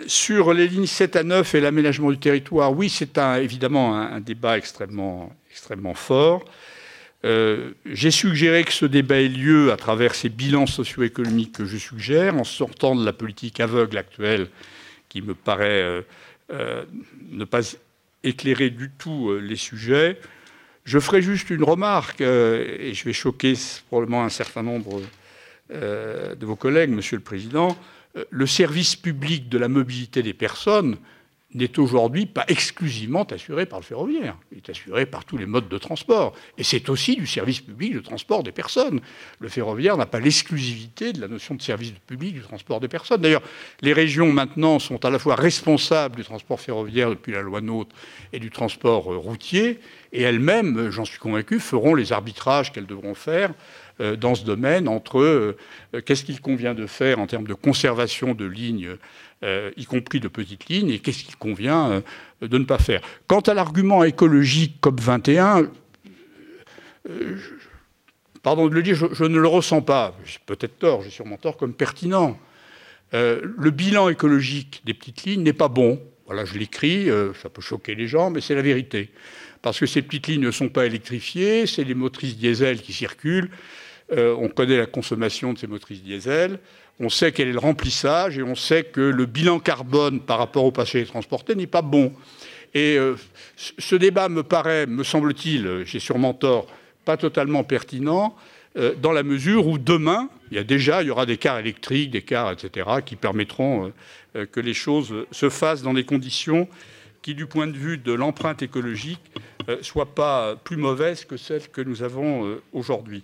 Sur les lignes 7 à 9 et l'aménagement du territoire, oui, c'est évidemment un débat extrêmement fort. J'ai suggéré que ce débat ait lieu à travers ces bilans socio-économiques que je suggère, en sortant de la politique aveugle actuelle qui me paraît ne pas éclairer du tout les sujets. Je ferai juste une remarque, et je vais choquer probablement un certain nombre de vos collègues, Monsieur le Président. Le service public de la mobilité des personnes n'est aujourd'hui pas exclusivement assuré par le ferroviaire. Il est assuré par tous les modes de transport. Et c'est aussi du service public de transport des personnes. Le ferroviaire n'a pas l'exclusivité de la notion de service public du transport des personnes. D'ailleurs, les régions, maintenant, sont à la fois responsables du transport ferroviaire depuis la loi NOTRe et du transport routier. Et elles-mêmes, j'en suis convaincu, feront les arbitrages qu'elles devront faire dans ce domaine entre qu'est-ce qu'il convient de faire en termes de conservation de lignes, y compris de petites lignes, et qu'est-ce qu'il convient de ne pas faire. Quant à l'argument écologique COP21, pardon de le dire, je ne le ressens pas, j'ai peut-être tort, j'ai sûrement tort, comme pertinent. Le bilan écologique des petites lignes n'est pas bon. Voilà, je l'écris, ça peut choquer les gens, mais c'est la vérité. Parce que ces petites lignes ne sont pas électrifiées, c'est les motrices diesel qui circulent. On connaît la consommation de ces motrices diesel, on sait quel est le remplissage et on sait que le bilan carbone par rapport aux passagers transportés n'est pas bon. Et ce débat me paraît, me semble-t-il, j'ai sûrement tort, pas totalement pertinent, dans la mesure où demain, il y aura des cars électriques, des cars, etc., qui permettront que les choses se fassent dans des conditions qui, du point de vue de l'empreinte écologique, soient pas plus mauvaises que celles que nous avons aujourd'hui.